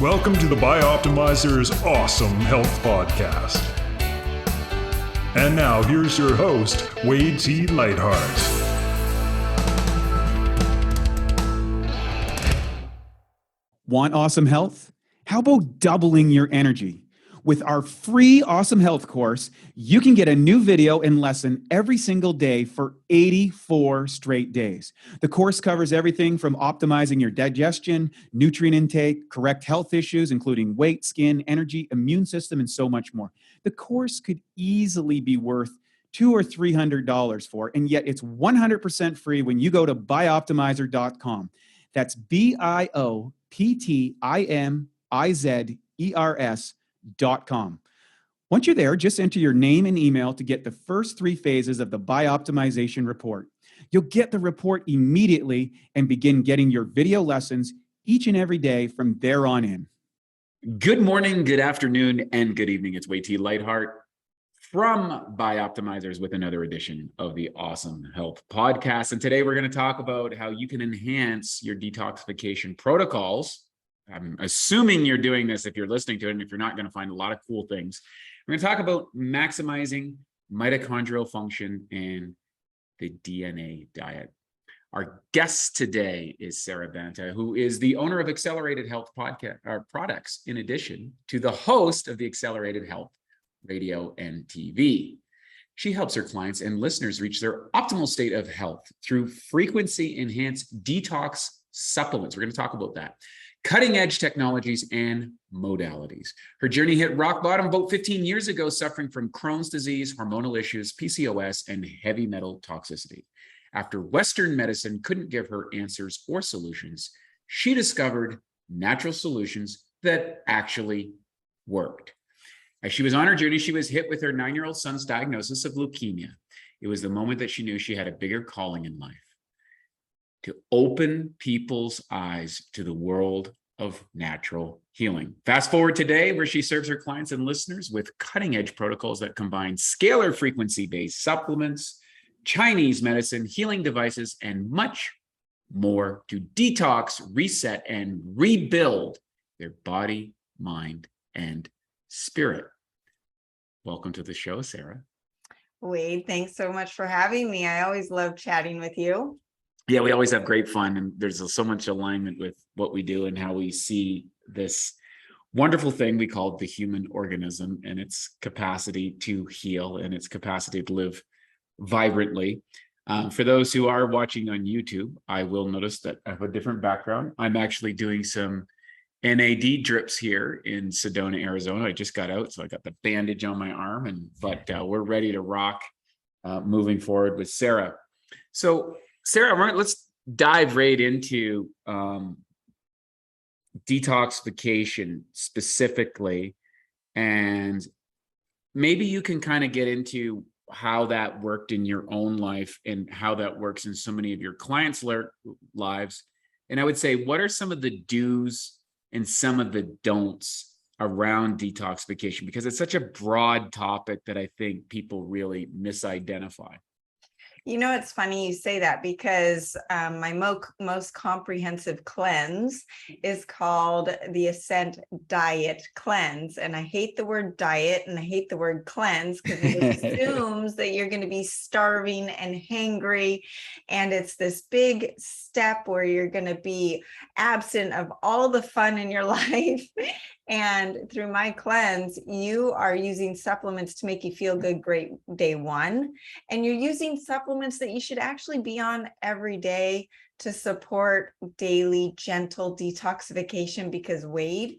Welcome to the Bioptimizers Awesome Health Podcast. And now here's your host, Wade T. Lightheart. Want awesome health? How about doubling your energy? With our free Awesome Health course, you can get a new video and lesson every single day for 84 straight days. The course covers everything from optimizing your digestion, nutrient intake, correct health issues, including weight, skin, energy, immune system, and so much more. The course could easily be worth $200 or $300 for, and yet it's 100% free when you go to bioptimizer.com. That's bioptimizers.com. Once you're there, just enter your name and email to get the first 3 phases of the Bioptimization report. You'll get the report immediately and begin getting your video lessons each and every day from there on in. Good morning, good afternoon, and good evening. It's Wade T. Lightheart from Bioptimizers with another edition of the Awesome Health Podcast. And today we're going to talk about how you can enhance your detoxification protocols. I'm assuming you're doing this if you're listening to it, and if you're not, going to find a lot of cool things. We're going to talk about maximizing mitochondrial function and the DNA diet. Our guest today is Sara Banta, who is the owner of Accelerated Health products, in addition to the host of the Accelerated Health radio and TV. She helps her clients and listeners reach their optimal state of health through frequency-enhanced detox supplements. We're going to talk about that. Cutting-edge technologies and modalities. Her journey hit rock bottom about 15 years ago, suffering from Crohn's disease, hormonal issues, PCOS, and heavy metal toxicity. After Western medicine couldn't give her answers or solutions, she discovered natural solutions that actually worked. As she was on her journey, she was hit with her 9-year-old son's diagnosis of leukemia. It was the moment that she knew she had a bigger calling in life: to open people's eyes to the world of natural healing. Fast forward today, where she serves her clients and listeners with cutting-edge protocols that combine scalar frequency-based supplements, Chinese medicine, healing devices, and much more to detox, reset, and rebuild their body, mind, and spirit. Welcome to the show, Sara. Wade, thanks so much for having me. I always love chatting with you. Yeah, we always have great fun, and there's so much alignment with what we do and how we see this wonderful thing we call the human organism and its capacity to heal and its capacity to live vibrantly. For those who are watching on YouTube, I will notice that I have a different background. I'm actually doing some NAD drips here in Sedona, Arizona. I just got out, so I got the bandage on my arm, but we're ready to rock moving forward with Sara. So Sara, let's dive right into detoxification specifically, and maybe you can kind of get into how that worked in your own life and how that works in so many of your clients' lives. And I would say, what are some of the do's and some of the don'ts around detoxification? Because it's such a broad topic that I think people really misidentify. You know, it's funny you say that, because my most comprehensive cleanse is called the Ascent Diet Cleanse. And I hate the word diet and I hate the word cleanse, because it assumes that you're going to be starving and hangry. And it's this big step where you're going to be absent of all the fun in your life. And through my cleanse, you are using supplements to make you feel good, great day one. And you're using supplements that you should actually be on every day to support daily, gentle detoxification. Because Wade,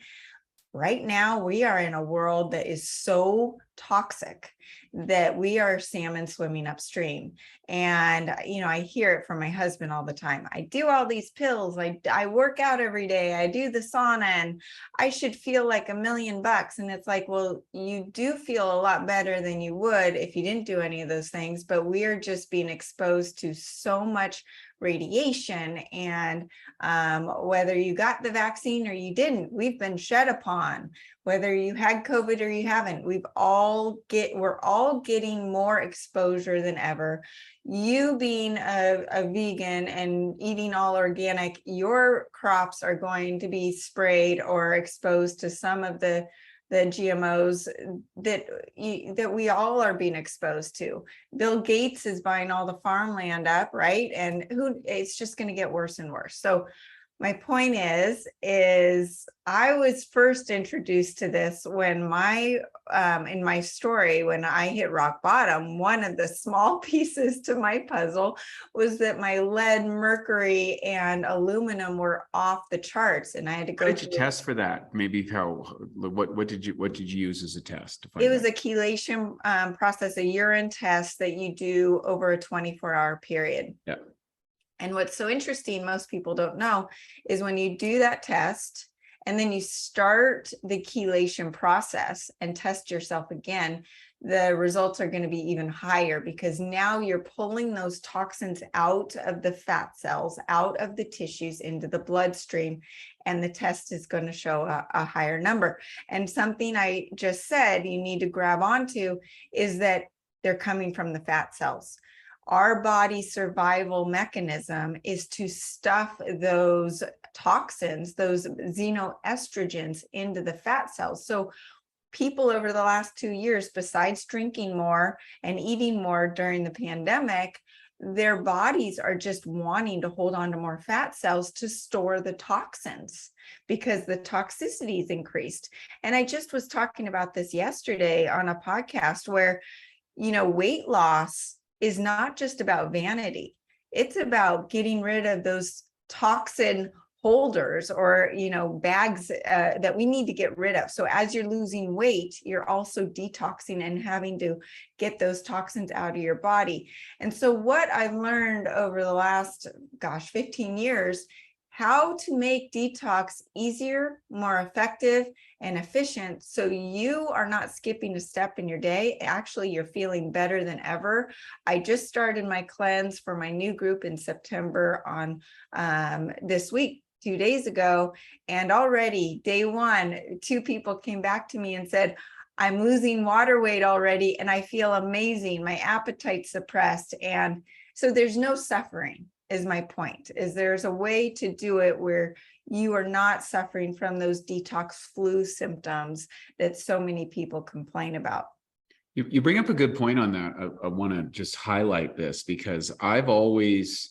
right now we are in a world that is so toxic that we are salmon swimming upstream. And, you know, I hear it from my husband all the time. I do all these pills. I work out every day. I do the sauna, and I should feel like $1 million. And it's like, well, you do feel a lot better than you would if you didn't do any of those things. But we are just being exposed to so much radiation, and whether you got the vaccine or you didn't, we've been shed upon. whether you had COVID or you haven't, we're all getting more exposure than ever. You being a vegan and eating all organic, your crops are going to be sprayed or exposed to some of the GMOs that we all are being exposed to. Bill Gates is buying all the farmland up, right? And it's just going to get worse and worse. So my point is I was first introduced to this when in my story, when I hit rock bottom, one of the small pieces to my puzzle was that my lead, mercury, and aluminum were off the charts, and I had to go. What did you test for that? Maybe what did you use as a test to find It was out? a chelation process, a urine test that you do over a 24-hour period. Yeah. And what's so interesting, most people don't know, is when you do that test and then you start the chelation process and test yourself again, the results are going to be even higher, because now you're pulling those toxins out of the fat cells, out of the tissues, into the bloodstream, and the test is going to show a higher number. And something I just said you need to grab onto is that they're coming from the fat cells. Our body's survival mechanism is to stuff those toxins, those xenoestrogens, into the fat cells. So people over the last 2 years, besides drinking more and eating more during the pandemic, their bodies are just wanting to hold on to more fat cells to store the toxins because the toxicity is increased. And I just was talking about this yesterday on a podcast where, weight loss is not just about vanity. It's about getting rid of those toxin holders or, bags that we need to get rid of. So as you're losing weight, you're also detoxing and having to get those toxins out of your body. And so what I've learned over the last, 15 years, how to make detox easier, more effective, and efficient, so you are not skipping a step in your day. Actually, you're feeling better than ever. I just started my cleanse for my new group in September on this week, 2 days ago, and already day one, 2 people came back to me and said, I'm losing water weight already, and I feel amazing. My appetite's suppressed. And so there's no suffering, is my point, is there's a way to do it where you are not suffering from those detox flu symptoms that so many people complain about. You bring up a good point on that. I want to just highlight this because I've always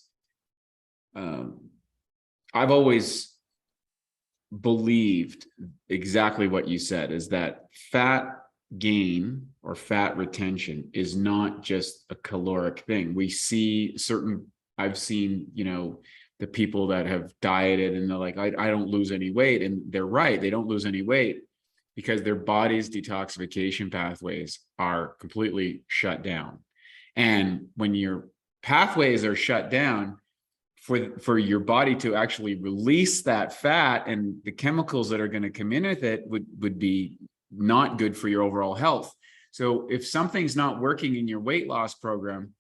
believed exactly what you said, is that fat gain or fat retention is not just a caloric thing. I've seen, the people that have dieted and they're like, I don't lose any weight. And they're right. They don't lose any weight because their body's detoxification pathways are completely shut down. And when your pathways are shut down, for your body to actually release that fat and the chemicals that are going to come in with it would be not good for your overall health. So if something's not working in your weight loss program,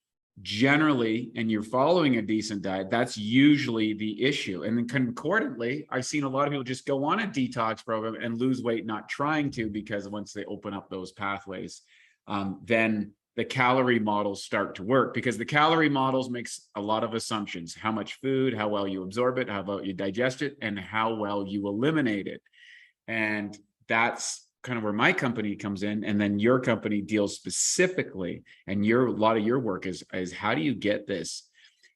generally, and you're following a decent diet, that's usually the issue. And then concordantly, I've seen a lot of people just go on a detox program and lose weight, not trying to, because once they open up those pathways, then the calorie models start to work, because the calorie models makes a lot of assumptions: how much food, how well you absorb it, how well you digest it, and how well you eliminate it. And that's kind of where my company comes in. And then your company deals specifically, and a lot of your work is how do you get this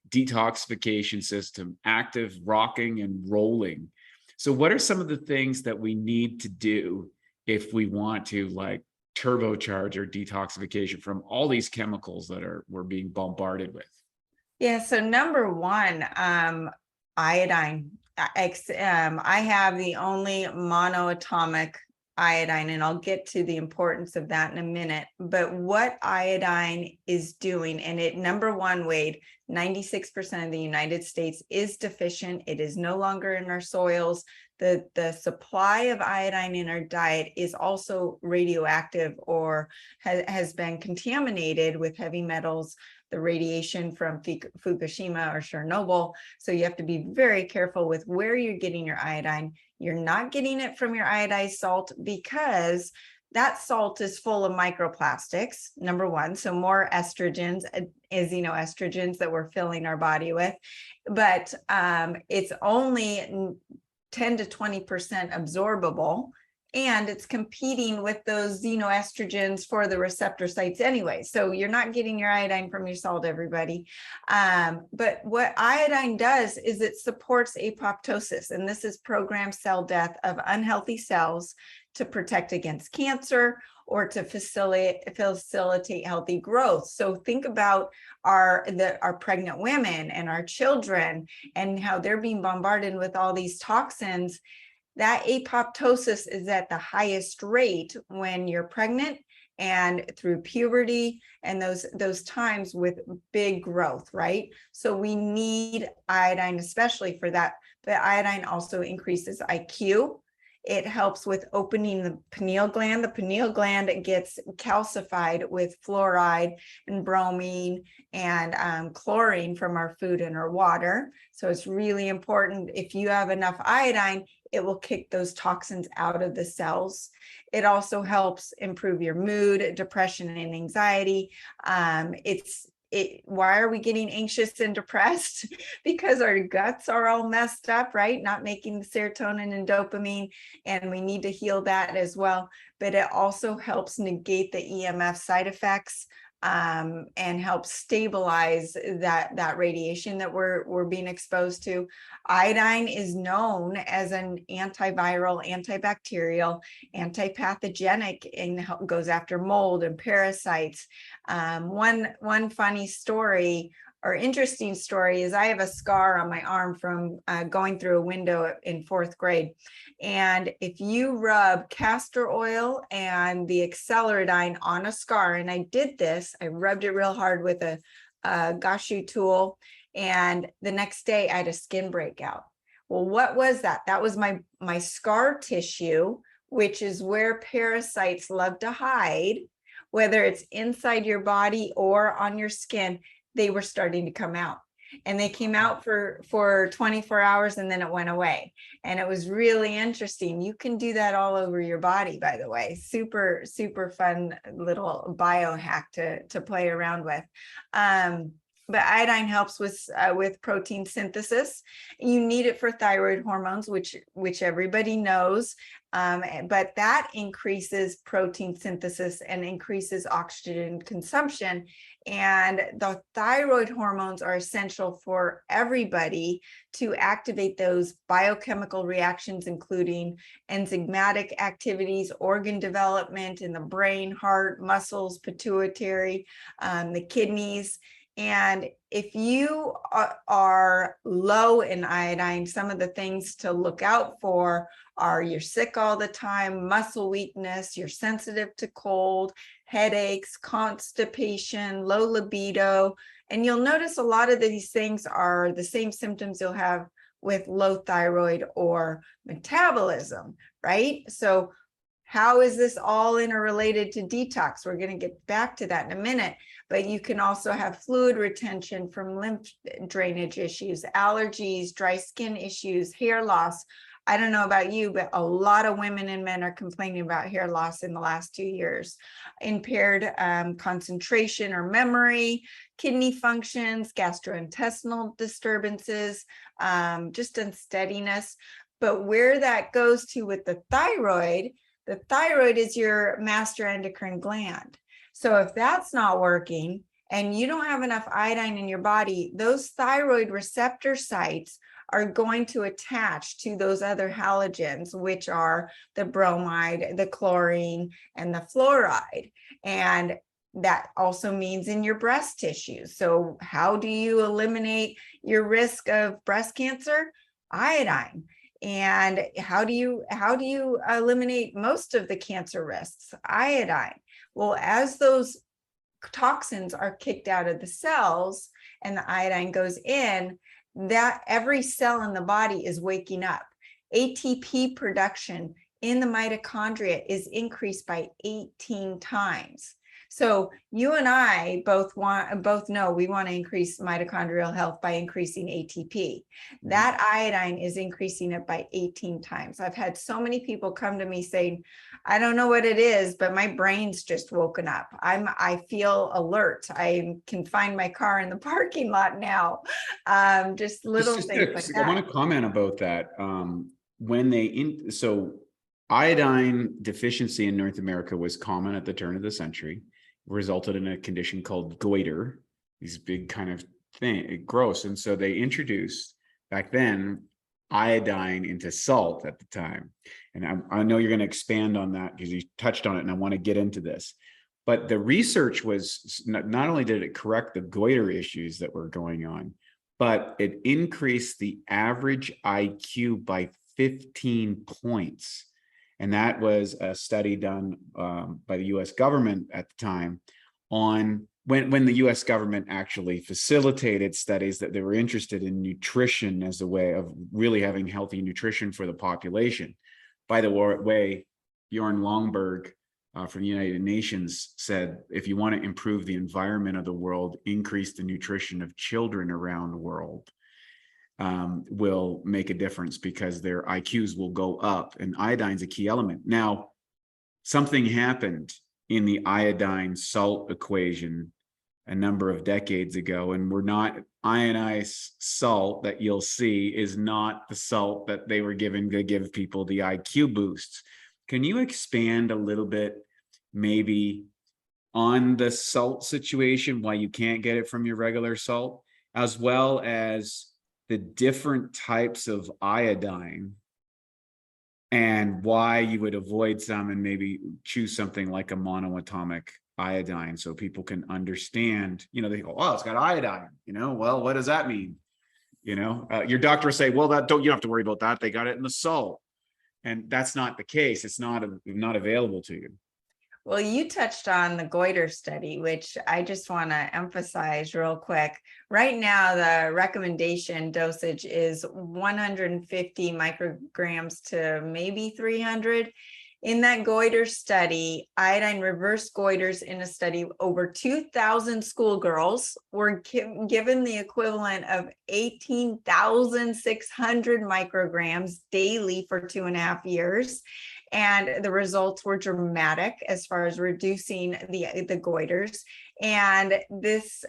detoxification system active, rocking and rolling? So what are some of the things that we need to do if we want to turbocharge our detoxification from all these chemicals that we're being bombarded with? Yeah, so number one, iodine. I have the only monoatomic iodine, and I'll get to the importance of that in a minute. But what iodine is doing, and number one, Wade, 96% of the United States is deficient. It is no longer in our soils. The supply of iodine in our diet is also radioactive or has been contaminated with heavy metals, the radiation from Fukushima or Chernobyl. So you have to be very careful with where you're getting your iodine. You're not getting it from your iodized salt because that salt is full of microplastics, number one. So more estrogens, estrogens that we're filling our body with. But it's only 10 to 20% absorbable. And it's competing with those xenoestrogens for the receptor sites anyway. So you're not getting your iodine from your salt, everybody. But what iodine does is it supports apoptosis. And this is programmed cell death of unhealthy cells to protect against cancer or to facilitate healthy growth. So think about our pregnant women and our children and how they're being bombarded with all these toxins. That apoptosis is at the highest rate when you're pregnant and through puberty and those times with big growth, right? So we need iodine, especially for that. But iodine also increases IQ. It helps with opening the pineal gland. The pineal gland gets calcified with fluoride and bromine and chlorine from our food and our water. So it's really important. If you have enough iodine, it will kick those toxins out of the cells. It also helps improve your mood, depression, and anxiety. Why are we getting anxious and depressed? Because our guts are all messed up, right? Not making the serotonin and dopamine, and we need to heal that as well. But it also helps negate the EMF side effects and helps stabilize that radiation that we're being exposed to. Iodine is known as an antiviral, antibacterial, antipathogenic, and goes after mold and parasites. One funny story or interesting story is I have a scar on my arm from going through a window in 4th grade. And if you rub castor oil and the acceleridine on a scar, and I did this, I rubbed it real hard with a gashu tool, and the next day I had a skin breakout. Well, what was that? That was my scar tissue, which is where parasites love to hide, whether it's inside your body or on your skin. They were starting to come out, and they came out for 24 hours and then it went away. And it was really interesting. You can do that all over your body, by the way. Super, super fun little biohack to play around with. But iodine helps with protein synthesis. You need it for thyroid hormones, which everybody knows. But that increases protein synthesis and increases oxygen consumption. And the thyroid hormones are essential for everybody to activate those biochemical reactions, including enzymatic activities, organ development in the brain, heart, muscles, pituitary, the kidneys. And if you are low in iodine, some of the things to look out for are you're sick all the time, muscle weakness, you're sensitive to cold, headaches, constipation, low libido. And you'll notice a lot of these things are the same symptoms you'll have with low thyroid or metabolism, right? So how is this all interrelated to detox? We're going to get back to that in a minute. But you can also have fluid retention from lymph drainage issues, allergies, dry skin issues, hair loss. I don't know about you, but a lot of women and men are complaining about hair loss in the last 2 years. Impaired concentration or memory, kidney functions, gastrointestinal disturbances, just unsteadiness. But where that goes to with the thyroid is your master endocrine gland. So if that's not working and you don't have enough iodine in your body, those thyroid receptor sites are going to attach to those other halogens, which are the bromide, the chlorine, and the fluoride. And that also means in your breast tissue. So how do you eliminate your risk of breast cancer? Iodine. And how do you eliminate most of the cancer risks? Iodine. Well, as those toxins are kicked out of the cells and the iodine goes in, that every cell in the body is waking up. ATP production in the mitochondria is increased by 18 times. So you and I both know we want to increase mitochondrial health by increasing ATP. That iodine is increasing it by 18 times. I've had so many people come to me saying, I don't know what it is, but my brain's just woken up. I feel alert. I can find my car in the parking lot now. Just little things like that. I want to comment about that. So iodine deficiency in North America was common at the turn of the century, resulted in a condition called goiter, these big kind of thing, gross. And so they introduced back then iodine into salt at the time. And I know you're going to expand on that because you touched on it, and I want to get into this. But the research was not only did it correct the goiter issues that were going on, but it increased the average IQ by 15 points. And that was a study done by the US government at the time on when the US government actually facilitated studies that they were interested in nutrition as a way of really having healthy nutrition for the population. By the way, Bjorn Lomborg from the United Nations said, if you want to improve the environment of the world, increase the nutrition of children around the world. Will make a difference because their IQs will go up, and iodine's a key element. Now, something happened in the iodine salt equation a number of decades ago, and we're not ionized salt that you'll see is not the salt that they were given to give people the IQ boosts. Can you expand a little bit maybe on the salt situation, why you can't get it from your regular salt, as well as the different types of iodine and why you would avoid some and maybe choose something like a monoatomic iodine, so people can understand, they go, oh, it's got iodine, well, what does that mean? Your doctor will say, well, you don't have to worry about that. They got it in the salt. And that's not the case. It's not available to you. Well, you touched on the goiter study, which I just want to emphasize real quick. Right now, the recommendation dosage is 150 micrograms to maybe 300. In that goiter study, iodine reversed goiters in a study, over 2,000 schoolgirls were given the equivalent of 18,600 micrograms daily for 2.5 years. And the results were dramatic as far as reducing the goiters. And this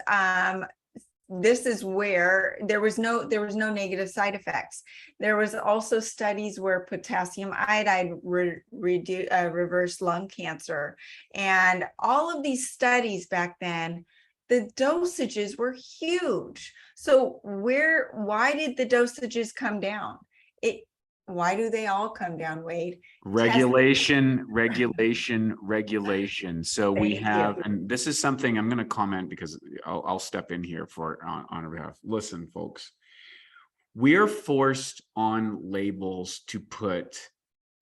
is where there was no negative side effects. There was also studies where potassium iodide reversed lung cancer. And all of these studies back then, the dosages were huge. So why did the dosages come down? Why do they all come down, Wade? Regulation. So we have, and this is something I'm going to comment because I'll step in here on our behalf. Listen, folks, we're forced on labels to put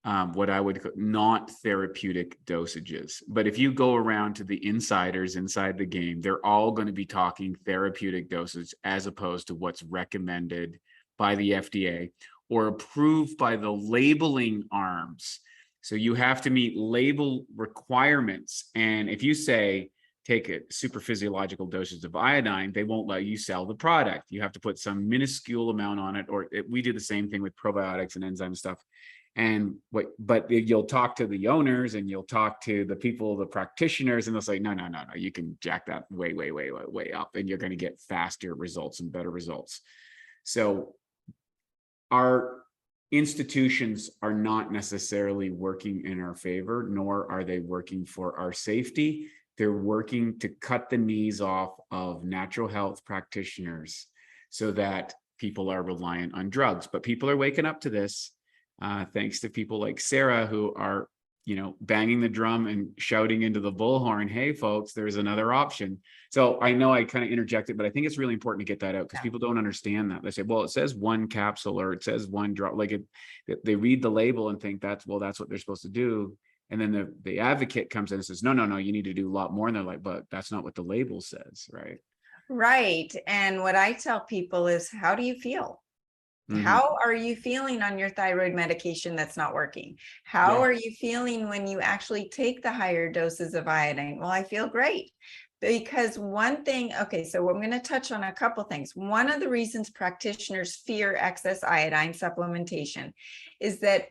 what I would call not therapeutic dosages. But if you go around to the insiders inside the game, they're all going to be talking therapeutic dosage as opposed to what's recommended by the FDA or approved by the labeling arms. So you have to meet label requirements. And if you say, take a super physiological dosage of iodine, they won't let you sell the product. You have to put some minuscule amount on it, we do the same thing with probiotics and enzyme stuff. But you'll talk to the owners and you'll talk to the people, the practitioners, and they'll say, no, you can jack that way up and you're going to get faster results and better results. So our institutions are not necessarily working in our favor, nor are they working for our safety. They're working to cut the knees off of natural health practitioners so that people are reliant on drugs. But people are waking up to this, thanks to people like Sara, who are, banging the drum and shouting into the bullhorn, hey, folks, there's another option. So I know I kind of interjected, but I think it's really important to get that out because people don't understand that. They say, well, it says one capsule or it says one drop. They read the label and think that's what they're supposed to do. And then the advocate comes in and says, no, you need to do a lot more. And they're like, but that's not what the label says, right? Right. And what I tell people is, how do you feel? Mhm. How are you feeling on your thyroid medication that's not working? How Yeah. are you feeling when you actually take the higher doses of iodine? Well, I feel great. Because one thing, okay, so I'm going to touch on a couple things. One of the reasons practitioners fear excess iodine supplementation is that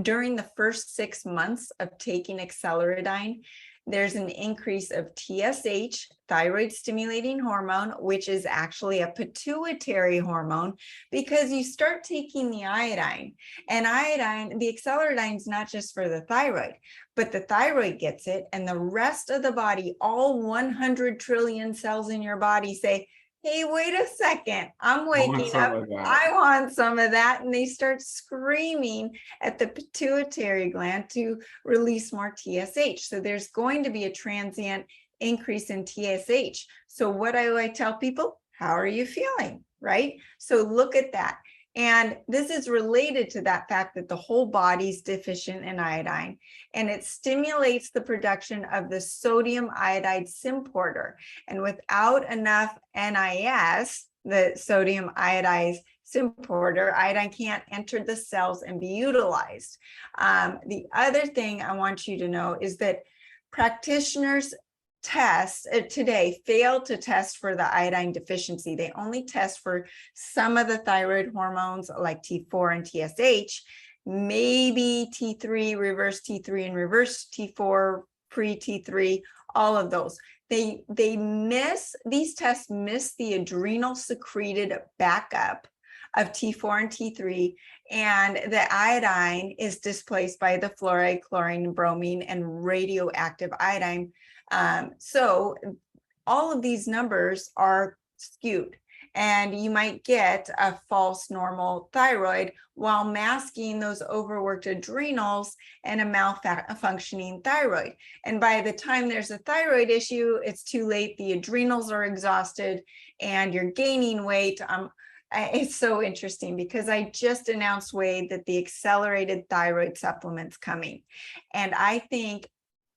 during the first 6 months of taking acceleradine, there's an increase of TSH, thyroid stimulating hormone, which is actually a pituitary hormone, because you start taking the iodine, and iodine, the acceleradine is not just for the thyroid, but the thyroid gets it, and the rest of the body, all 100 trillion cells in your body say, hey, wait a second, I'm waking up. I want some of that. And they start screaming at the pituitary gland to release more TSH. So there's going to be a transient increase in TSH. So what do I tell people? How are you feeling? Right? So look at that. And this is related to that fact that the whole body's deficient in iodine, and it stimulates the production of the sodium iodide symporter. And without enough NIS, the sodium iodide symporter, iodine can't enter the cells and be utilized. The other thing I want you to know is that practitioners today fail to test for the iodine deficiency. They only test for some of the thyroid hormones like T4 and TSH, maybe T3, reverse T3 and reverse T4, pre T3, all of those. These tests miss the adrenal secreted backup of T4 and T3, and the iodine is displaced by the fluoride, chlorine, bromine, and radioactive iodine. So all of these numbers are skewed, and you might get a false normal thyroid while masking those overworked adrenals and a malfunctioning thyroid. And by the time there's a thyroid issue, it's too late. The adrenals are exhausted and you're gaining weight. It's so interesting because I just announced, Wade, that the accelerated thyroid supplement's coming. And I think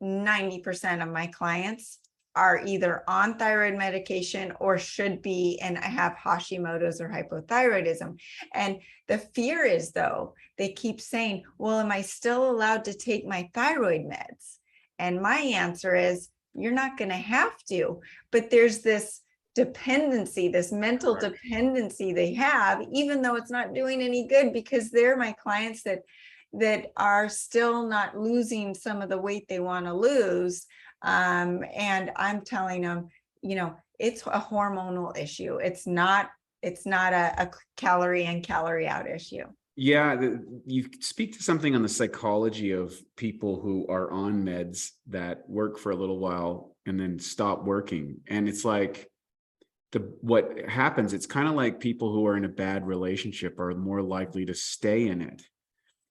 90% of my clients are either on thyroid medication or should be and have Hashimoto's or hypothyroidism. And the fear is, though, they keep saying, well, am I still allowed to take my thyroid meds? And my answer is, you're not going to have to. But there's this dependency, this mental dependency they have, even though it's not doing any good, because they're my clients that are still not losing some of the weight they want to lose. And I'm telling them, it's a hormonal issue. It's not a calorie in, calorie out issue. Yeah, you speak to something on the psychology of people who are on meds that work for a little while and then stop working. And it's like, what happens, it's kind of like people who are in a bad relationship are more likely to stay in it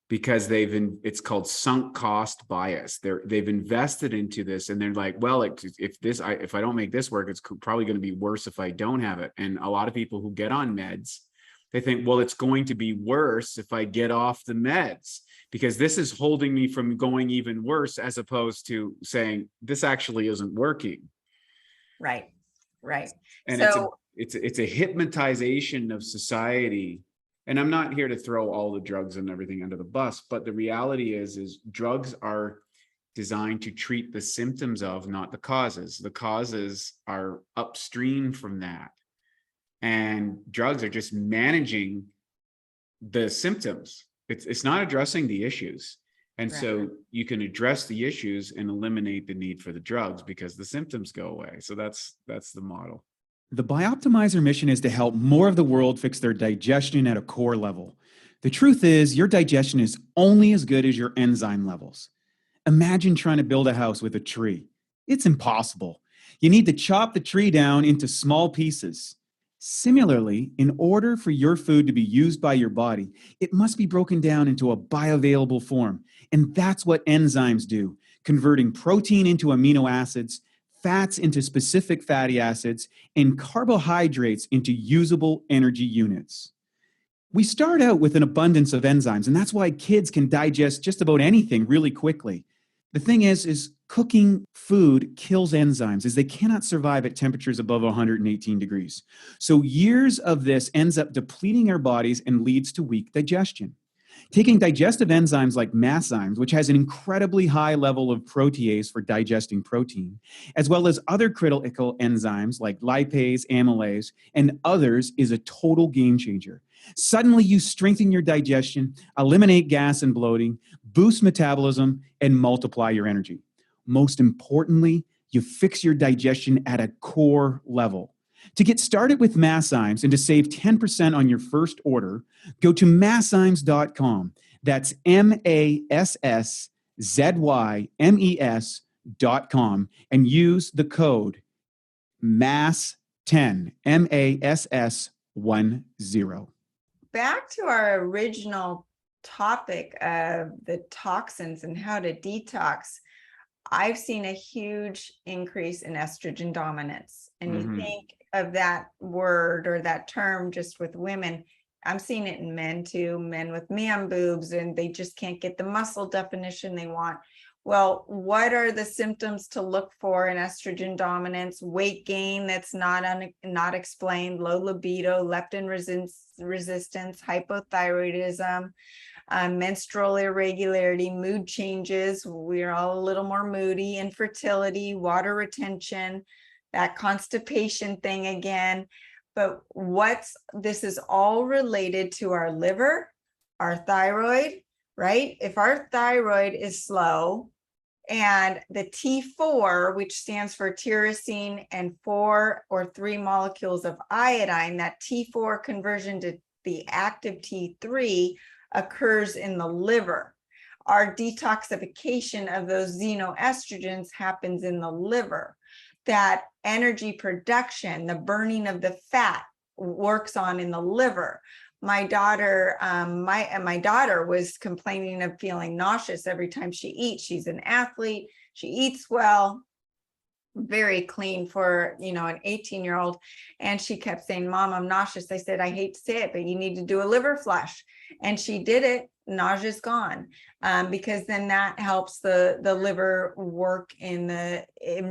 because it's called sunk cost bias. They've invested into this and they're like, well, if I don't make this work, it's probably going to be worse if I don't have it. And a lot of people who get on meds, they think, well, it's going to be worse if I get off the meds because this is holding me from going even worse, as opposed to saying this actually isn't working. Right. And so it's a hypnotization of society. And I'm not here to throw all the drugs and everything under the bus, but the reality is drugs are designed to treat the symptoms of, not the causes. The causes are upstream from that. And drugs are just managing the symptoms. It's not addressing the issues. And so you can address the issues and eliminate the need for the drugs because the symptoms go away. So that's the model. The Bioptimizer mission is to help more of the world fix their digestion at a core level. The truth is, your digestion is only as good as your enzyme levels. Imagine trying to build a house with a tree. It's impossible. You need to chop the tree down into small pieces. Similarly, in order for your food to be used by your body, it must be broken down into a bioavailable form. And that's what enzymes do, converting protein into amino acids, fats into specific fatty acids, and carbohydrates into usable energy units. We start out with an abundance of enzymes, and that's why kids can digest just about anything really quickly. The thing is cooking food kills enzymes as they cannot survive at temperatures above 118 degrees. So years of this ends up depleting our bodies and leads to weak digestion. Taking digestive enzymes like masszymes, which has an incredibly high level of protease for digesting protein, as well as other critical enzymes like lipase, amylase, and others, is a total game changer. Suddenly, you strengthen your digestion, eliminate gas and bloating, boost metabolism, and multiply your energy. Most importantly, you fix your digestion at a core level. To get started with Masszymes and to save 10% on your first order, go to masszymes.com. That's MASSZYMES.com and use the code MASS10, MASS10. Back to our original topic of the toxins and how to detox. I've seen a huge increase in estrogen dominance. And you think of that word or that term just with women. I'm seeing it in men too, men with man boobs, and they just can't get the muscle definition they want. Well, what are the symptoms to look for in estrogen dominance? Weight gain that's not explained, low libido, leptin resistance, hypothyroidism, menstrual irregularity, mood changes. We're all a little more moody, infertility, water retention, that constipation thing again. But this is all related to our liver, our thyroid, right? If our thyroid is slow and the T4, which stands for tyrosine and 4 or 3 molecules of iodine, that T4 conversion to the active T3 occurs in the liver. Our detoxification of those xenoestrogens happens in the liver. That energy production, the burning of the fat, works on in the liver. My daughter, my daughter was complaining of feeling nauseous every time she eats. She's an athlete. She eats well, very clean for, an 18-year-old. And she kept saying, "Mom, I'm nauseous." I said, "I hate to say it, but you need to do a liver flush." And she did it. Nausea's gone, because then that helps the liver work in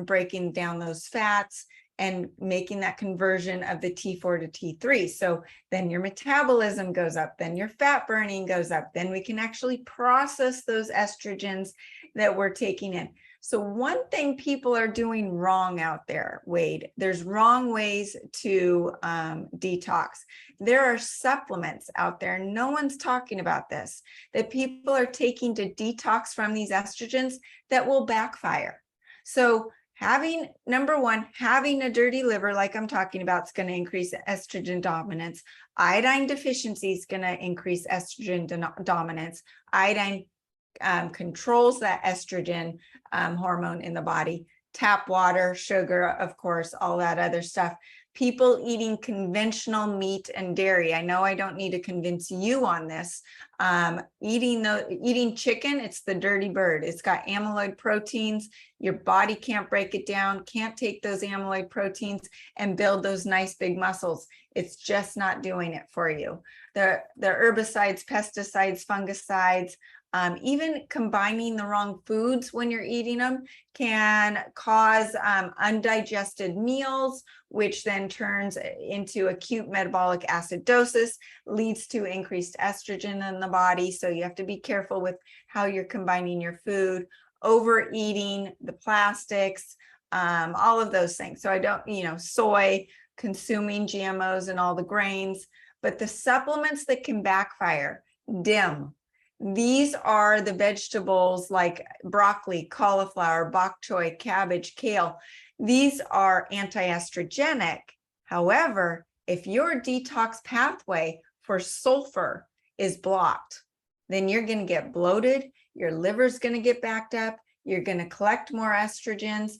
breaking down those fats and making that conversion of the T4 to T3. So then your metabolism goes up, then your fat burning goes up, then we can actually process those estrogens that we're taking in. So one thing people are doing wrong out there, Wade, there's wrong ways to detox. There are supplements out there, no one's talking about this, that people are taking to detox from these estrogens that will backfire. So number one, having a dirty liver, like I'm talking about, is going to increase estrogen dominance. Iodine deficiency is going to increase estrogen dominance. Iodine controls that estrogen hormone in the body. Tap water, sugar, of course, all that other stuff. People eating conventional meat and dairy. I know I don't need to convince you on this. Eating chicken, it's the dirty bird. It's got amyloid proteins. Your body can't break it down, can't take those amyloid proteins and build those nice big muscles. It's just not doing it for you. The herbicides, pesticides, fungicides, even combining the wrong foods when you're eating them can cause undigested meals, which then turns into acute metabolic acidosis, leads to increased estrogen in the body. So you have to be careful with how you're combining your food, overeating, the plastics, all of those things. So I don't, soy, consuming GMOs and all the grains, but the supplements that can backfire, DIM. These are the vegetables like broccoli, cauliflower, bok choy, cabbage, kale. These are anti-estrogenic. However, if your detox pathway for sulfur is blocked, then you're going to get bloated, your liver's going to get backed up, you're going to collect more estrogens.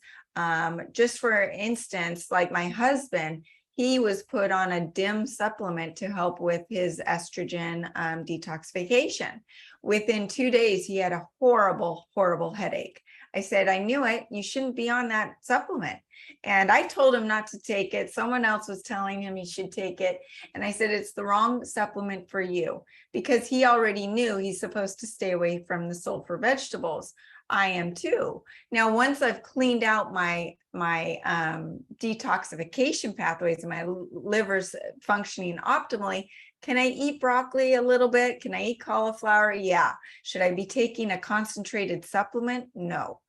Just for instance, like my husband, he was put on a DIM supplement to help with his estrogen detoxification. Within 2 days, he had a horrible, horrible headache. I said, I knew it. You shouldn't be on that supplement. And I told him not to take it. Someone else was telling him he should take it. And I said, it's the wrong supplement for you, because he already knew he's supposed to stay away from the sulfur vegetables. I am too. Now, once I've cleaned out my detoxification pathways and my liver's functioning optimally, can I eat broccoli a little bit? Can I eat cauliflower? Yeah. Should I be taking a concentrated supplement? No.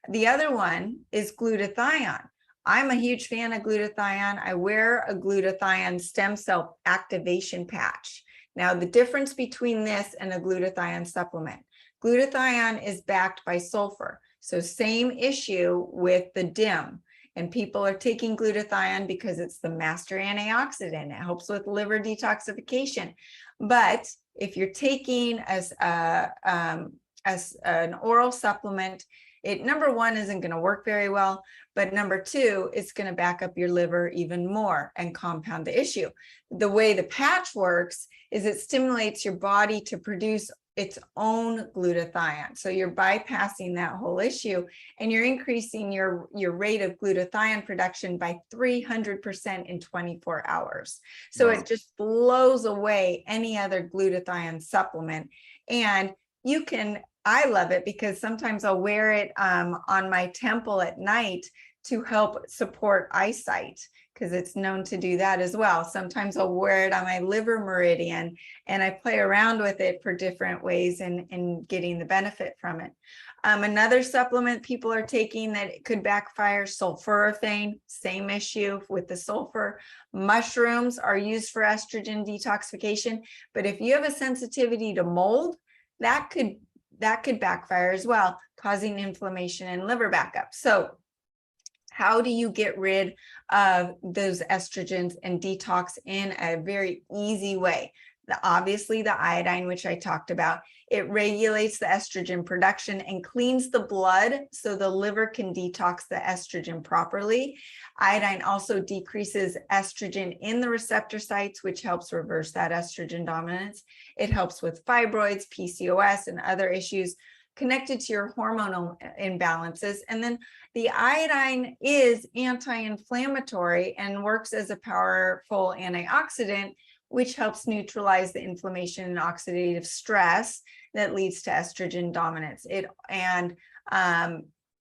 The other one is glutathione. I'm a huge fan of glutathione. I wear a glutathione stem cell activation patch. Now, the difference between this and a glutathione supplement, glutathione is backed by sulfur. So same issue with the DIM. And people are taking glutathione because it's the master antioxidant. It helps with liver detoxification. But if you're taking as an oral supplement, it, number one, isn't going to work very well. But number two, it's going to back up your liver even more and compound the issue. The way the patch works is it stimulates your body to produce its own glutathione. So you're bypassing that whole issue, and you're increasing your rate of glutathione production by 300% in 24 hours. So Wow. it just blows away any other glutathione supplement. And you can, I love it because sometimes I'll wear it on my temple at night to help support eyesight, because it's known to do that as well. Sometimes I'll wear it on my liver meridian, and I play around with it for different ways and getting the benefit from it. Another supplement people are taking that could backfire, sulforaphane, same issue with the sulfur. Mushrooms are used for estrogen detoxification, but if you have a sensitivity to mold, that could backfire as well, causing inflammation and liver backup. So how do you get rid of those estrogens and detox in a very easy way? Obviously, the iodine, which I talked about, it regulates the estrogen production and cleans the blood so the liver can detox the estrogen properly. Iodine also decreases estrogen in the receptor sites, which helps reverse that estrogen dominance. It helps with fibroids, PCOS, and other issues connected to your hormonal imbalances. And then the iodine is anti-inflammatory and works as a powerful antioxidant, which helps neutralize the inflammation and oxidative stress that leads to estrogen dominance.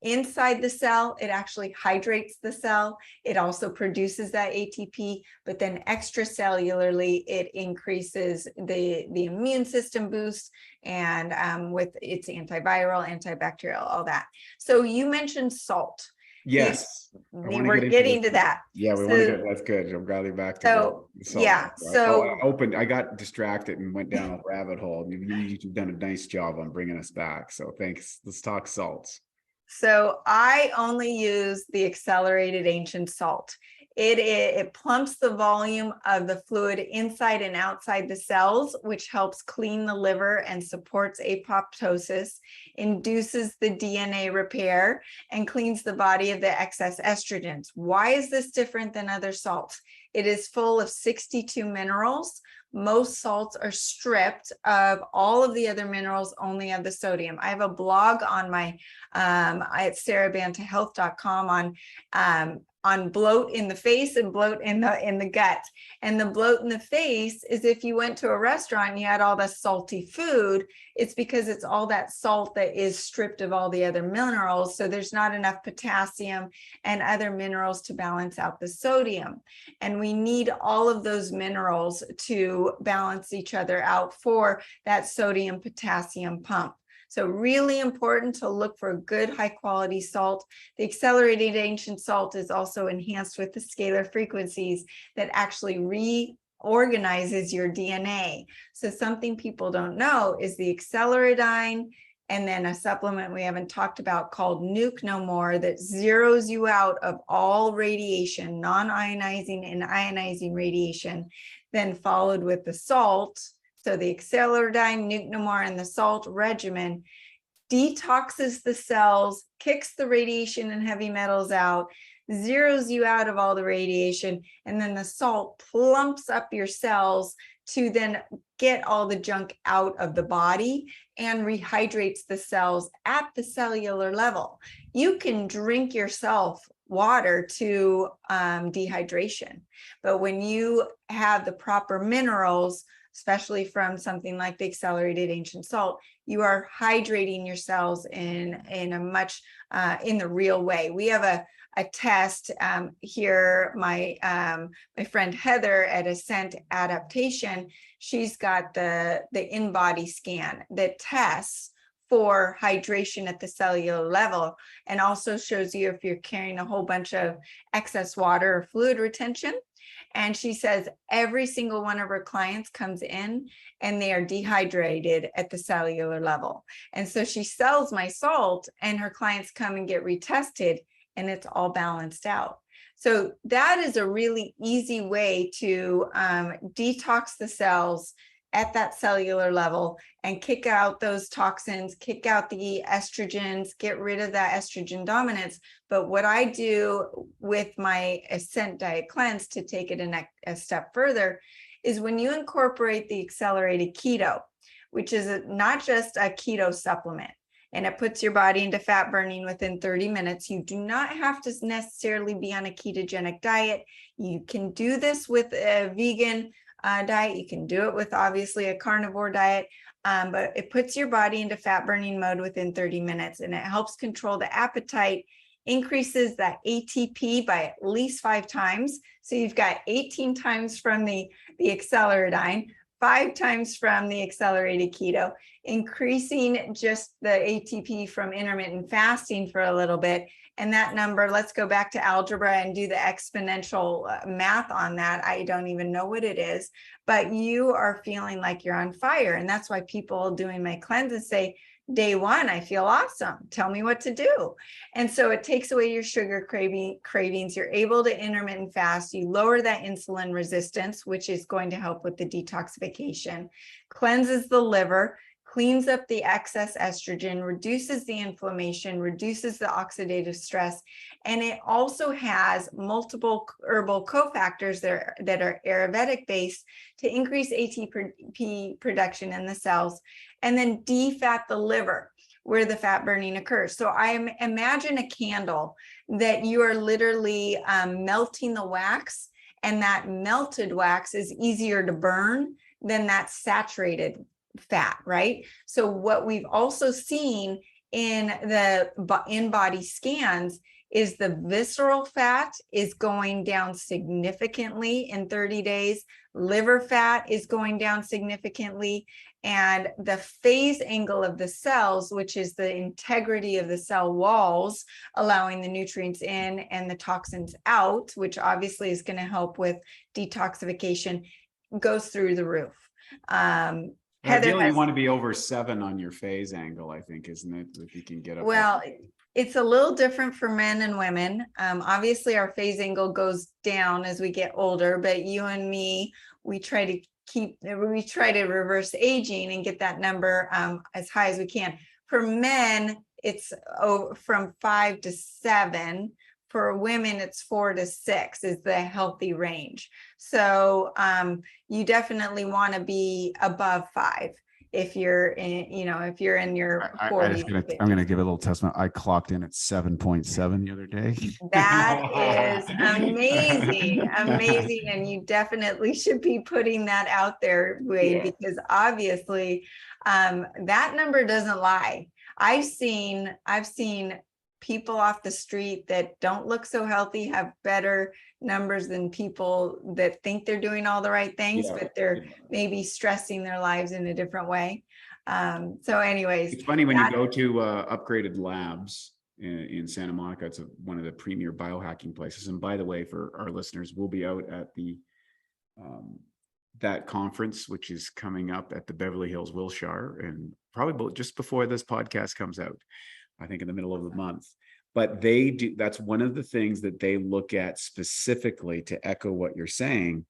Inside the cell, it actually hydrates the cell. It also produces that ATP, but then extracellularly, it increases the immune system boost, and with its antiviral, antibacterial, all that. So you mentioned salt. Yes. We're getting to that. Yeah, we want to get, that's good. I'm glad you're back to the salt. Yeah. So I got distracted and went down a rabbit hole. You've done a nice job on bringing us back. So thanks. Let's talk salts. So I only use the accelerated ancient salt. It plumps the volume of the fluid inside and outside the cells, which helps clean the liver and supports apoptosis, induces the DNA repair, and cleans the body of the excess estrogens. Why is this different than other salts? It is full of 62 minerals. Most salts are stripped of all of the other minerals, only of the sodium. I have a blog on my at sarabantahealth.com on bloat in the face and bloat in the gut. And the bloat in the face is if you went to a restaurant and you had all the salty food, it's because it's all that salt that is stripped of all the other minerals. So there's not enough potassium and other minerals to balance out the sodium. And we need all of those minerals to balance each other out for that sodium potassium pump. So really important to look for a good high quality salt. The accelerated ancient salt is also enhanced with the scalar frequencies that actually reorganizes your DNA. So something people don't know is the acceleradine, and then a supplement we haven't talked about called Nuke No More that zeroes you out of all radiation, non-ionizing and ionizing radiation, then followed with the salt. So the acceleradine, Nuke No More, and the salt regimen detoxes the cells, kicks the radiation and heavy metals out, zeroes you out of all the radiation, and then the salt plumps up your cells to then get all the junk out of the body and rehydrates the cells at the cellular level. You can drink yourself water to dehydration, but when you have the proper minerals, especially from something like the accelerated ancient salt, you are hydrating your cells in a much in the real way. We have a test here. My friend Heather at Ascent Adaptation, she's got the in-body scan that tests for hydration at the cellular level, and also shows you if you're carrying a whole bunch of excess water or fluid retention. And she says every single one of her clients comes in and they are dehydrated at the cellular level. And so she sells my salt and her clients come and get retested and it's all balanced out. So that is a really easy way to detox the cells at that cellular level and kick out those toxins, kick out the estrogens, get rid of that estrogen dominance. But what I do with my Ascent Diet Cleanse to take it a step further is when you incorporate the accelerated keto, which is not just a keto supplement, and it puts your body into fat burning within 30 minutes. You do not have to necessarily be on a ketogenic diet. You can do this with a vegan diet. You can do it with obviously a carnivore diet, but it puts your body into fat burning mode within 30 minutes and it helps control the appetite, increases that ATP by at least 5 times. So you've got 18 times from the acceleradine, 5 times from the accelerated keto, increasing just the ATP from intermittent fasting for a little bit. And that number, let's go back to algebra and do the exponential math on that. I don't even know what it is, but you are feeling like you're on fire. And that's why people doing my cleanses say, day 1, I feel awesome. Tell me what to do. And so it takes away your sugar cravings. You're able to intermittent fast. You lower that insulin resistance, which is going to help with the detoxification, cleanses the liver, cleans up the excess estrogen, reduces the inflammation, reduces the oxidative stress, and it also has multiple herbal cofactors that are Ayurvedic based to increase ATP production in the cells, and then defat the liver where the fat burning occurs. So I imagine a candle that you are literally melting the wax, and that melted wax is easier to burn than that saturated fat, right? So what we've also seen in the in-body scans is the visceral fat is going down significantly in 30 days. Liver fat is going down significantly. And the phase angle of the cells, which is the integrity of the cell walls, allowing the nutrients in and the toxins out, which obviously is going to help with detoxification, goes through the roof. Ideally, you want to be over 7 on your phase angle, I think, isn't it? If you can get up. Well, it's a little different for men and women. Obviously, our phase angle goes down as we get older, but you and me, we try to reverse aging and get that number as high as we can. For men, it's from 5 to 7. For women, it's 4 to 6 is the healthy range. So you definitely want to be above 5 if you're in, if you're in your 40s. I'm gonna give a little testament. I clocked in at 7.7 the other day. That is amazing, amazing, and you definitely should be putting that out there, Wade, because obviously that number doesn't lie. I've seen people off the street that don't look so healthy have better numbers than people that think they're doing all the right things, but they're maybe stressing their lives in a different way. So anyways. It's funny when you go to Upgraded Labs in Santa Monica. It's one of the premier biohacking places. And by the way, for our listeners, we'll be out at the that conference, which is coming up at the Beverly Hills Wilshire, and probably just before this podcast comes out. I think in the middle of the month, but they do. That's one of the things that they look at specifically to echo what you're saying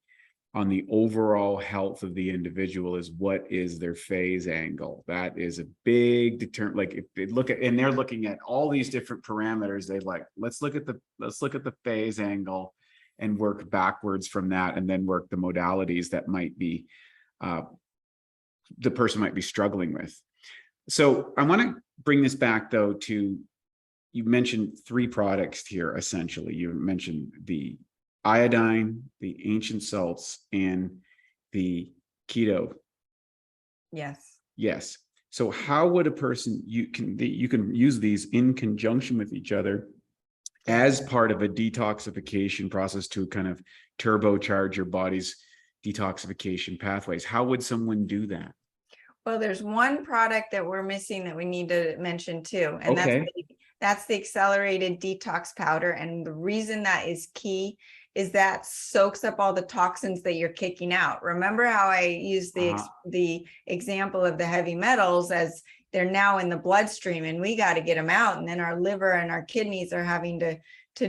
on the overall health of the individual is what is their phase angle. That is a big determinant. Like if they look at, and they're looking at all these different parameters, they like, let's look at the phase angle and work backwards from that, and then work the modalities that might be the person might be struggling with. So I want to bring this back though to, you mentioned 3 products here, essentially. You mentioned the iodine, the ancient salts, and the keto. Yes. Yes. So how would a person, you can use these in conjunction with each other as part of a detoxification process to kind of turbocharge your body's detoxification pathways. How would someone do that? Well, there's one product that we're missing that we need to mention too, and that's the accelerated detox powder. And the reason that is key is that soaks up all the toxins that you're kicking out. Remember how I used the example of the heavy metals, as they're now in the bloodstream and we got to get them out. And then our liver and our kidneys are having to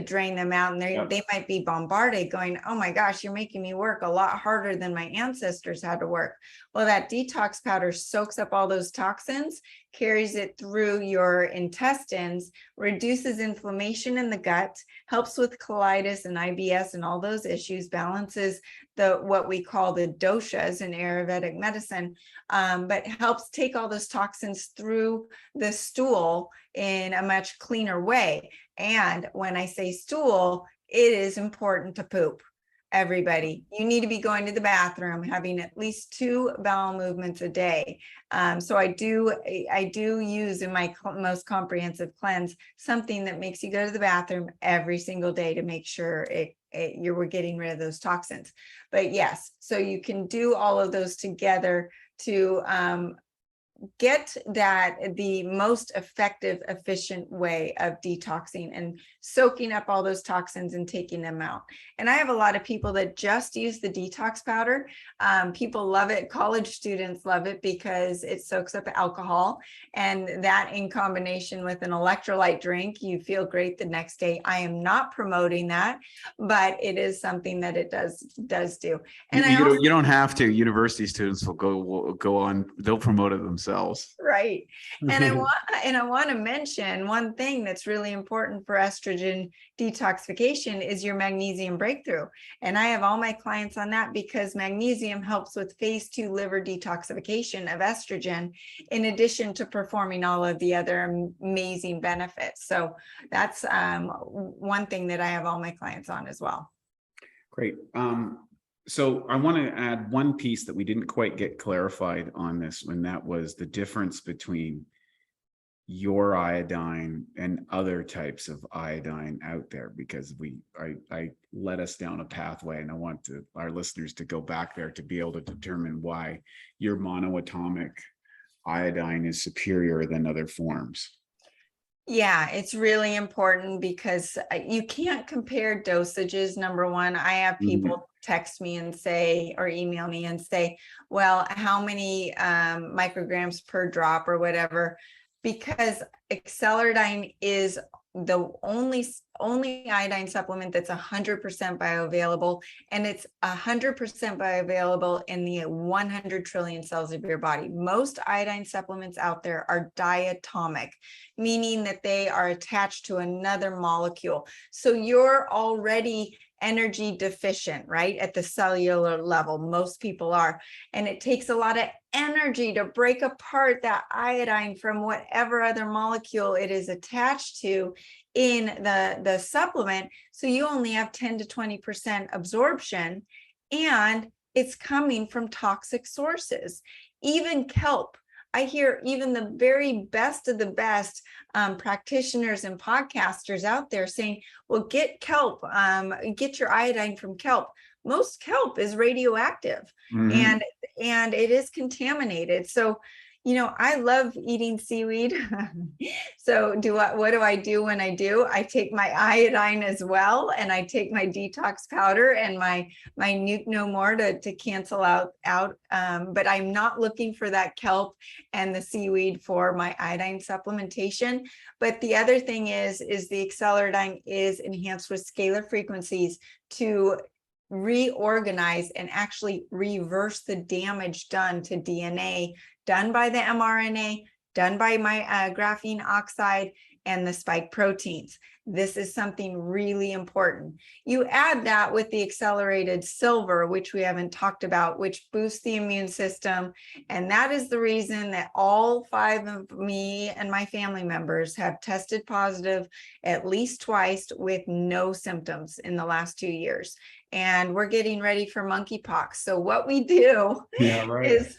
drain them out. And they might be bombarded going, oh my gosh, you're making me work a lot harder than my ancestors had to work. Well, that detox powder soaks up all those toxins, carries it through your intestines, reduces inflammation in the gut, helps with colitis and IBS and all those issues, balances what we call the doshas in Ayurvedic medicine, but helps take all those toxins through the stool in a much cleaner way. And when I say stool, it is important to poop. Everybody, you need to be going to the bathroom, having at least 2 bowel movements a day. So I do use in my most comprehensive cleanse something that makes you go to the bathroom every single day to make sure we're getting rid of those toxins. But yes, so you can do all of those together to get that the most effective, efficient way of detoxing and soaking up all those toxins and taking them out. And I have a lot of people that just use the detox powder. People love it. College students love it because it soaks up alcohol, and that in combination with an electrolyte drink, you feel great the next day. I am not promoting that, but it is something that it does do. And you don't have to. University students will go on. They'll promote it themselves. Right. And I want to mention one thing that's really important for estrogen detoxification is your magnesium breakthrough. And I have all my clients on that because magnesium helps with phase 2 liver detoxification of estrogen, in addition to performing all of the other amazing benefits. So that's one thing that I have all my clients on as well. Great. So I want to add one piece that we didn't quite get clarified on this, and that was the difference between your iodine and other types of iodine out there, because I led us down a pathway, and I want our listeners to go back there to be able to determine why your monoatomic iodine is superior than other forms. Yeah, it's really important because you can't compare dosages. Number one, I have people text me and say, or email me and say, well, how many micrograms per drop or whatever, because Acceleradine is the only iodine supplement that's 100% bioavailable, and it's 100% bioavailable in the 100 trillion cells of your body. Most iodine supplements out there are diatomic, meaning that they are attached to another molecule. So you're already energy deficient, right? At the cellular level, most people are. And it takes a lot of energy to break apart that iodine from whatever other molecule it is attached to in the supplement. So you only have 10 to 20% absorption, and it's coming from toxic sources. Even kelp. I hear even the very best of the best practitioners and podcasters out there saying, well, get kelp, get your iodine from kelp. Most kelp is radioactive, and it is contaminated. So, I love eating seaweed. So what do I do when I do? I take my iodine as well, and I take my detox powder and my Nuke No More to cancel out. But I'm not looking for that kelp and the seaweed for my iodine supplementation. But the other thing is the Acceleradine is enhanced with scalar frequencies to reorganize and actually reverse the damage done to DNA, done by the mRNA, done by my graphene oxide, and the spike proteins. This is something really important. You add that with the accelerated silver, which we haven't talked about, which boosts the immune system. And that is the reason that all 5 of me and my family members have tested positive at least twice with no symptoms in the last 2 years. And we're getting ready for monkeypox. So what we do is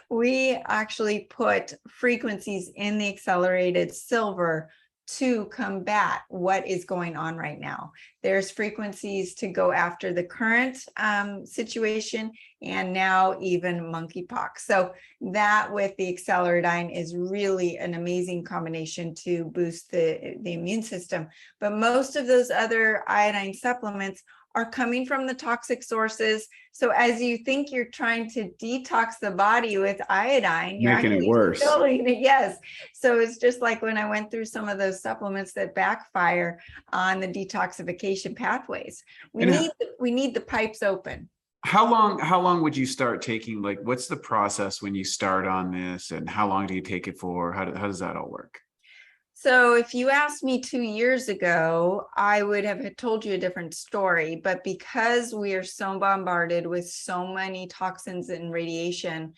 we actually put frequencies in the accelerated silver to combat what is going on right now. There's frequencies to go after the current situation, and now even monkeypox. So that with the acceleradine is really an amazing combination to boost the immune system. But most of those other iodine supplements are coming from the toxic sources. So as you think you're trying to detox the body with iodine, you're making actually it worse. filling it. Yes. So it's just like when I went through some of those supplements that backfire on the detoxification pathways. We need the pipes open. How long would you start taking, like, what's the process when you start on this, and how long do you take it for? How does that all work? So if you asked me 2 years ago, I would have told you a different story. But because we are so bombarded with so many toxins and radiation,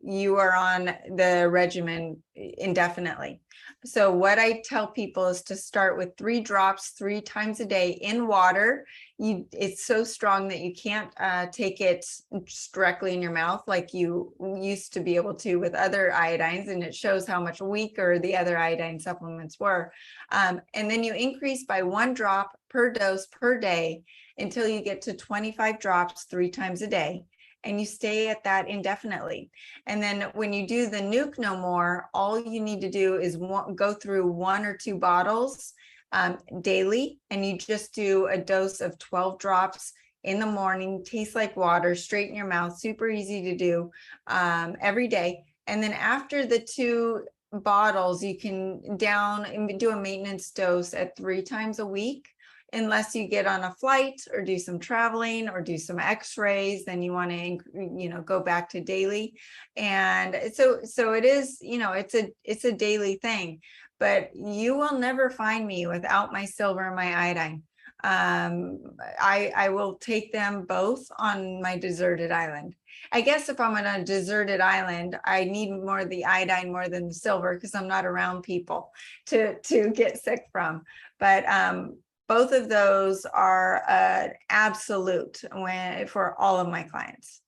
you are on the regimen indefinitely. So what I tell people is to start with 3 drops 3 times a day in water. It's so strong that you can't take it directly in your mouth like you used to be able to with other iodines, and it shows how much weaker the other iodine supplements were. And then you increase by 1 drop per dose per day until you get to 25 drops 3 times a day. And you stay at that indefinitely. And then when you do the nuke no more, all you need to do is go through 1 or 2 bottles daily, and you just do a dose of 12 drops in the morning. Tastes like water, straight in your mouth, super easy to do every day. And then after the 2 bottles, you can do a maintenance dose at 3 times a week. Unless you get on a flight or do some traveling or do some x-rays, then you want to, go back to daily. And so it is, it's a daily thing, but you will never find me without my silver and my iodine. I will take them both on my deserted island. I guess if I'm on a deserted island, I need more of the iodine more than the silver because I'm not around people to get sick from. But both of those are absolute for all of my clients.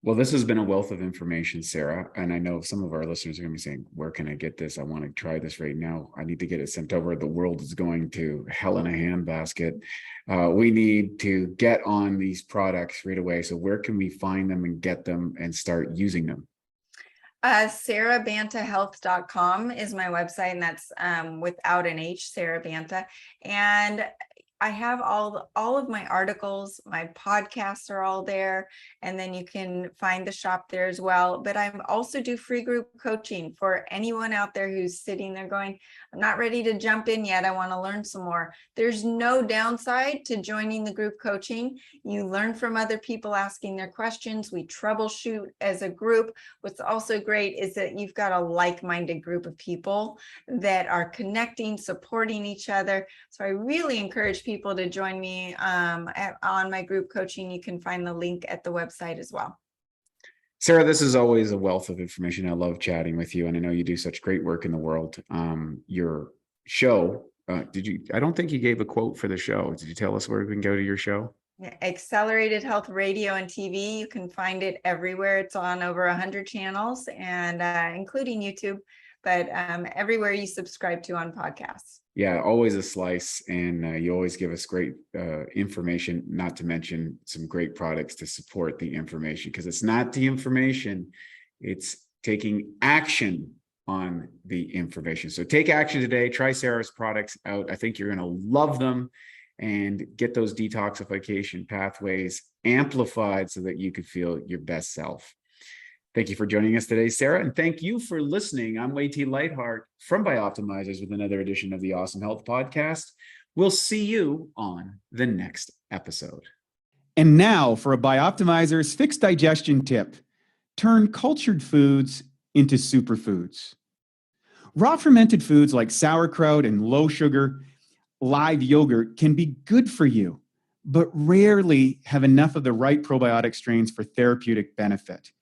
Well, this has been a wealth of information, Sara. And I know some of our listeners are going to be saying, where can I get this? I want to try this right now. I need to get it sent over. The world is going to hell in a handbasket. We need to get on these products right away. So where can we find them and get them and start using them? SaraBantaHealth.com is my website, and that's without an H, Sara Banta. And I have all of my articles, my podcasts are all there, and then you can find the shop there as well. But I also do free group coaching for anyone out there who's sitting there going, I'm not ready to jump in yet. I want to learn some more. There's no downside to joining the group coaching. You learn from other people asking their questions. We troubleshoot as a group. What's also great is that you've got a like-minded group of people that are connecting, supporting each other. So I really encourage people to join me on my group coaching. You can find the link at the website as well. Sara, this is always a wealth of information. I love chatting with you, and I know you do such great work in the world. Your show, I don't think you gave a quote for the show. Did you tell us where we can go to your show? Accelerated Health Radio and TV. You can find it everywhere. It's on over 100 channels, and including YouTube, but everywhere you subscribe to on podcasts. Yeah, always a slice, and you always give us great information, not to mention some great products to support the information, because it's not the information, it's taking action on the information. So take action today. Try Sara's products out. I think you're going to love them and get those detoxification pathways amplified so that you could feel your best self. Thank you for joining us today, Sara, and thank you for listening. I'm Wade T. Lightheart from Bioptimizers with another edition of the Awesome Health Podcast. We'll see you on the next episode. And now for a Bioptimizers fixed digestion tip. Turn cultured foods into superfoods. Raw fermented foods like sauerkraut and low sugar live yogurt can be good for you, but rarely have enough of the right probiotic strains for therapeutic benefit.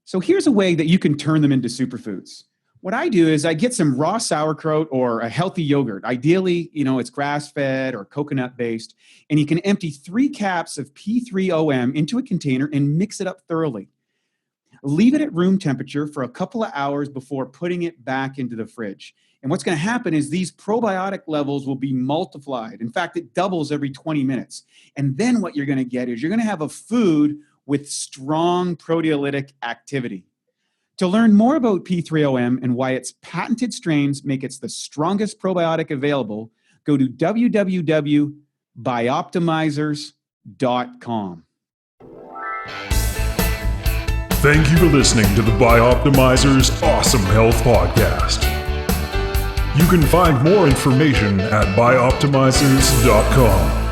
So here's a way that you can turn them into superfoods. What I do is I get some raw sauerkraut or a healthy yogurt. Ideally, it's grass-fed or coconut-based, and you can empty 3 caps of P3OM into a container and mix it up thoroughly. Leave it at room temperature for a couple of hours before putting it back into the fridge. And what's going to happen is these probiotic levels will be multiplied. In fact, it doubles every 20 minutes. And then what you're going to get is you're going to have a food with strong proteolytic activity. To learn more about P3OM and why its patented strains make it the strongest probiotic available, go to www.bioptimizers.com. Thank you for listening to the Bioptimizers Awesome Health Podcast. You can find more information at bioptimizers.com.